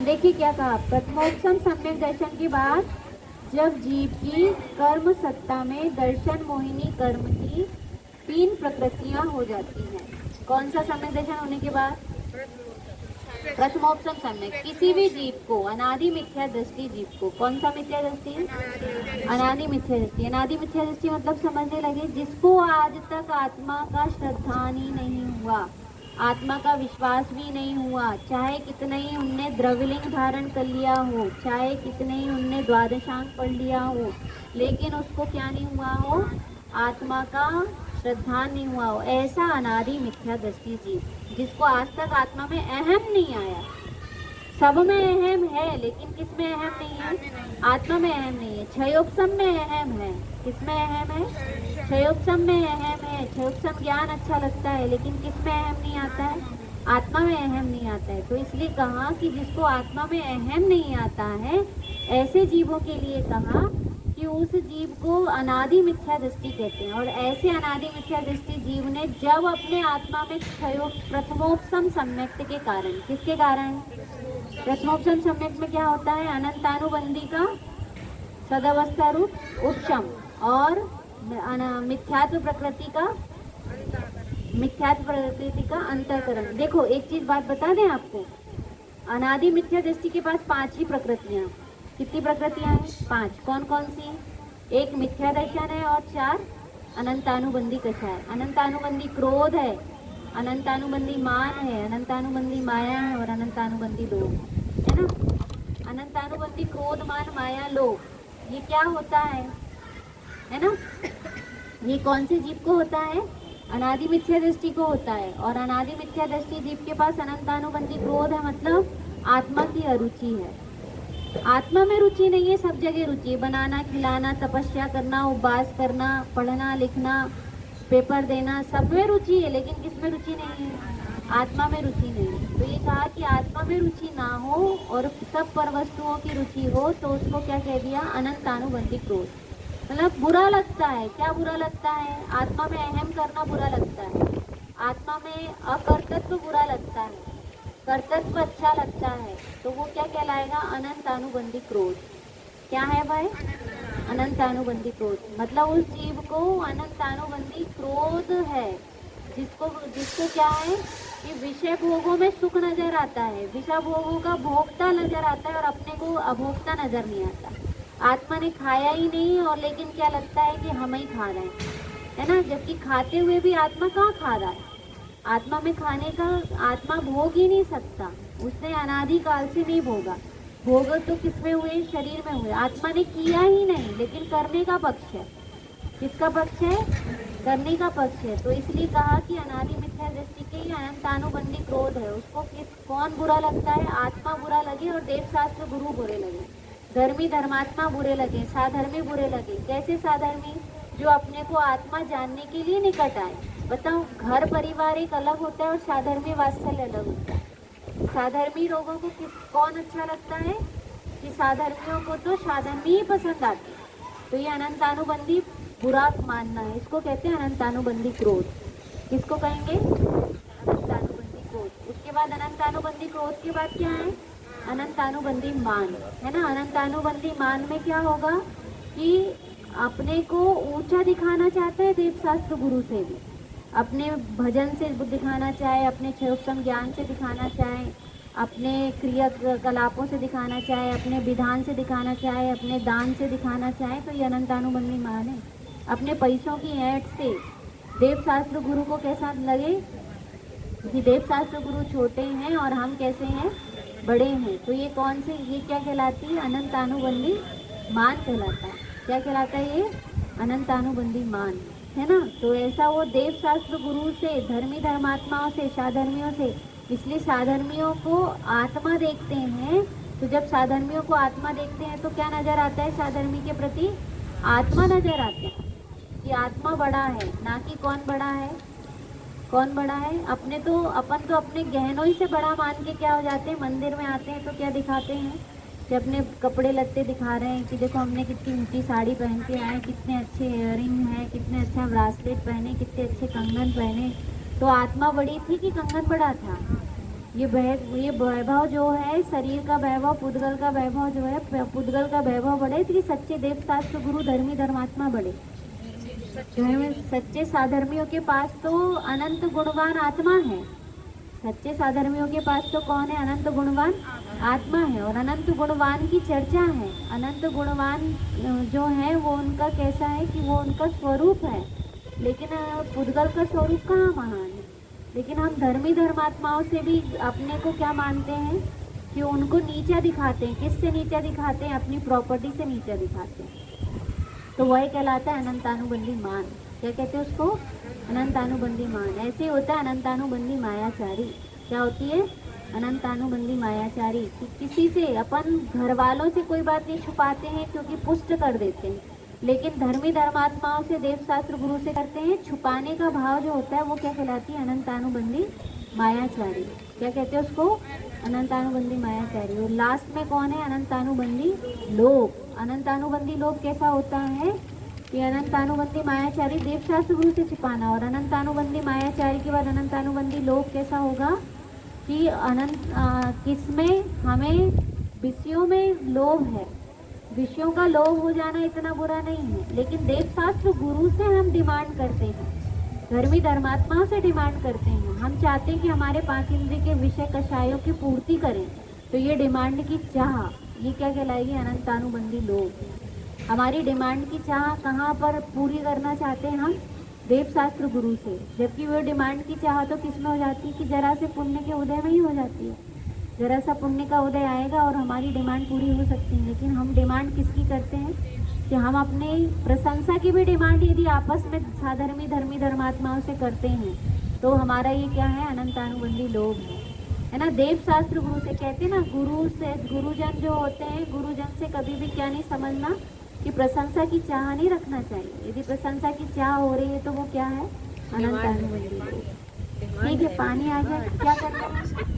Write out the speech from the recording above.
देखिए क्या कहा, प्रथमोपम सम्यक दर्शन की बात जब जीव की कर्म सत्ता में दर्शन मोहिनी कर्म की 3 प्रकृतियां हो जाती हैं। कौन सा सम्यक दर्शन होने के बाद? प्रथमोपम सम्यक। किसी भी जीव को अनादि मिथ्या दृष्टि, जीव को कौन सा मिथ्या दृष्टि? अनादि मिथ्या दृष्टि। अनादि मिथ्या दृष्टि मतलब समझने लगे, जिसको आज तक आत्मा का श्रद्धान ही नहीं हुआ, आत्मा का विश्वास भी नहीं हुआ, चाहे कितने ही उनने द्रव्यलिंग धारण कर लिया हो, चाहे कितने ही उनने द्वादशांग पढ़ लिया हो, लेकिन उसको क्या नहीं हुआ हो? आत्मा का श्रद्धान नहीं हुआ हो, ऐसा अनादि मिथ्या दृष्टि जीव, जिसको आज तक आत्मा में अहम नहीं आया। सब में अहम है लेकिन किस में अहम नहीं है? आत्मा में अहम नहीं है। क्षयोपम में अहम है। किस में अहम है? क्षयोपम में अहम है। क्षयोपम ज्ञान अच्छा लगता है लेकिन किस में अहम नहीं आता है? आत्मा में अहम नहीं आता है। तो इसलिए कहा कि जिसको आत्मा में अहम नहीं आता है, ऐसे जीवों के लिए कहा कि उस जीव को अनादि मिथ्या दृष्टि कहते हैं। और ऐसे अनादि मिथ्या दृष्टि जीव ने जब अपने आत्मा में प्रथमोपम सम्यक्त के कारण, किसके कारण? प्रथमोपम सम्यक में क्या होता है? अनंतानुबंधी का सदावस्था रूप उपशम और मिथ्यात्व प्रकृति का अंतःकरण। देखो एक चीज बात बता दें आपको, अनादि मिथ्या दृष्टि के पास 5 ही प्रकृतियां। कितनी प्रकृतियां हैं? 5। कौन कौन सी? एक मिथ्या दर्शन है और 4 अनंतानुबंधी कषाय। अनंतानुबंधी क्रोध है, अनंतानुबंधी मान है, अनंतानुबंधी माया है और अनंतानुबंधी लोभ है ना। अनंतानुबंधी क्रोध मान माया लोभ, ये क्या होता है ना? ये कौन से जीव को होता है? अनादि मिथ्या दृष्टि को होता है। और अनादि मिथ्या दृष्टि जीव के पास अनंतानुबंधी क्रोध है, मतलब आत्मा की अरुचि है। आत्मा में रुचि नहीं है, सब जगह रुचि है। बनाना, खिलाना, तपस्या करना, उपवास करना, पढ़ना लिखना, पेपर देना, सब में रुचि है, लेकिन किस में रुचि नहीं है? आत्मा में रुचि नहीं है। तो ये कहा कि आत्मा में रुचि ना हो और सब पर वस्तुओं की रुचि हो, तो उसको क्या कह दिया? अनंतानुबंधी क्रोध। मतलब बुरा लगता है। क्या बुरा लगता है? आत्मा में अहम करना बुरा लगता है, आत्मा में अकर्तृत्व बुरा लगता है, कर्तृत्व अच्छा लगता है, तो वो क्या कहलाएगा? अनंतानुबंधी क्रोध। क्या है भाई? अनंतानुबंधी क्रोध। मतलब उस जीव को अनंतानुबंधी क्रोध है, जिसको क्या है कि विषय भोगों में सुख नजर आता है, विषय भोगों का भोक्ता नजर आता है और अपने को अभोक्ता नजर नहीं आता। आत्मा ने खाया ही नहीं और लेकिन क्या लगता है कि हम ही खा रहे हैं, है ना। जबकि खाते हुए भी आत्मा कहाँ खा रहा है? आत्मा में खाने का आत्मा भोग ही नहीं सकता, उसने अनादि काल से नहीं भोगा। भोग तो किसमें हुए? शरीर में हुए। आत्मा ने किया ही नहीं, लेकिन करने का पक्ष है। किसका पक्ष है? करने का पक्ष है। तो इसलिए कहा कि अनादि मिथ्या दृष्टि के ही अनंतानुबंधी क्रोध है। उसको कौन बुरा लगता है? आत्मा बुरा लगे और देव शास्त्र गुरु बुरे लगे, धर्मी धर्मात्मा बुरे लगे, साधर्मी बुरे लगे। कैसे साधर्मी? जो अपने को आत्मा जानने के लिए निकट आए। बताओ, घर परिवार एक अलग होता है और साधर्मी वात्सल्य अलग होता है। साधर्मी लोगों को कौन अच्छा लगता है? कि साधर्मियों को तो साधर्मी ही पसंद आती है। तो ये अनंतानुबंधी बुरा मानना है, इसको कहते हैं अनंतानुबंधी क्रोध। किसको कहेंगे? अनंतानुबंधी क्रोध। उसके बाद अनंतानुबंधी क्रोध के बाद क्या है? अनंतानुबंधी मान, है ना। अनंतानुबंधी मान में क्या होगा कि अपने को ऊंचा दिखाना चाहता है, देव शास्त्र गुरु से भी अपने भजन से दिखाना चाहे, अपने क्षयोपम ज्ञान से दिखाना चाहे, अपने क्रियाकलापों से दिखाना चाहे, अपने विधान से दिखाना चाहे, अपने दान से दिखाना चाहे, तो ये अनंतानुबंधी मान है। अपने पैसों की ऐंठ से देव शास्त्र गुरु को कैसा लगे कि देव शास्त्र गुरु छोटे हैं और हम कैसे हैं? बड़े हैं। तो ये कौन से, ये क्या कहलाती है? अनंतानुबंधी मान कहलाता है। क्या कहलाता है ये? अनंतानुबंधी मान, है ना। तो ऐसा वो देव शास्त्र गुरु से, धर्मी धर्मात्माओं से, साधर्मियों से, इसलिए साधर्मियों को आत्मा देखते हैं। तो जब साधर्मियों को आत्मा देखते हैं तो क्या नजर आता है? साधर्मी के प्रति आत्मा नजर आता है कि आत्मा बड़ा है, ना कि कौन बड़ा है? कौन बड़ा है? अपन तो अपने गहनों ही से बड़ा मान के क्या हो जाते हैं? मंदिर में आते हैं तो क्या दिखाते हैं? कि अपने कपड़े लत्ते दिखा रहे हैं कि देखो हमने कितनी ऊंची साड़ी पहन के आए, कितने अच्छे इयररिंग हैं, कितने अच्छा ब्रासलेट पहने, कितने अच्छे कंगन पहने। तो आत्मा बड़ी थी कि कंगन बड़ा था? ये वैभव जो है शरीर का वैभव, पुद्गल का वैभव जो है, पुद्गल का वैभव बढ़े तो ये सच्चे देव शास्त्र गुरु धर्मी धर्मात्मा बढ़े। सच्चे साधर्मियों के पास तो अनंत गुणवान आत्मा है। सच्चे साधर्मियों के पास तो कौन है? अनंत गुणवान आत्मा है। और अनंत गुणवान की चर्चा है। अनंत गुणवान जो है वो उनका कैसा है कि वो उनका स्वरूप है, लेकिन पुद्गल का स्वरूप कहाँ महान है। लेकिन हम धर्मी धर्मात्माओं से भी अपने को क्या मानते हैं कि उनको नीचा दिखाते हैं। किससे नीचा दिखाते हैं? अपनी प्रॉपर्टी से नीचा दिखाते हैं। तो वह कहलाता है अनंतानुबंधी मान। क्या कहते हैं उसको? अनंतानुबंधी मान। ऐसे होता है अनंतानुबंधी मायाचारी। क्या होती है? अनंतानुबंधी मायाचारी। कि किसी से अपन घर वालों से कोई बात नहीं छुपाते हैं क्योंकि पुष्ट कर देते हैं, लेकिन धर्मी धर्मात्माओं से, देव शास्त्र गुरु से करते हैं। छुपाने का भाव जो होता है वो क्या कहलाती है? अनंतानुबंधी मायाचारी। क्या कहते हैं उसको? अनंतानुबंधी मायाचारी। और लास्ट में कौन है? अनंतानुबंधी लोभ। अनंतानुबंधी लोभ कैसा होता है कि अनंतानुबंधी मायाचारी देव शास्त्र गुरु से छिपाना, और अनंतानुबंधी मायाचारी के बाद अनंतानुबंधी लोभ कैसा होगा कि किसमें हमें विषयों में लोभ है। विषयों का लोभ हो जाना इतना बुरा नहीं है, लेकिन देव शास्त्र गुरु से हम डिमांड करते हैं, धर्मी धर्मात्माओं से डिमांड करते हैं। हम चाहते हैं कि हमारे 5 इंद्रिय के विषय कषायों की पूर्ति करें, तो ये डिमांड की चाह, ये क्या कहलाएगी? अनंतानुबंधी लोभ। हमारी डिमांड की चाह कहाँ पर पूरी करना चाहते हैं हम? देव शास्त्र गुरु से। जबकि वो डिमांड की चाह तो किस में हो जाती है कि जरा से पुण्य के उदय में ही हो जाती है। जरा सा पुण्य का उदय आएगा और हमारी डिमांड पूरी हो सकती है। लेकिन हम डिमांड किसकी करते हैं कि हम अपने प्रशंसा की भी डिमांड यदि आपस में साधर्मी धर्मी धर्मात्माओं से करते हैं तो हमारा ये क्या है? अनंतानुबंधी लोभ है ना। देव शास्त्र गुरु से कहते हैं ना, गुरु से गुरुजन जो होते हैं, गुरुजन से कभी भी क्या नहीं समझना कि प्रशंसा की चाह नहीं रखना चाहिए। यदि प्रशंसा की चाह हो रही है तो वो क्या है? अनंतानुबंधी लोभ। ठीक है, पानी आ जाए, क्या करना है?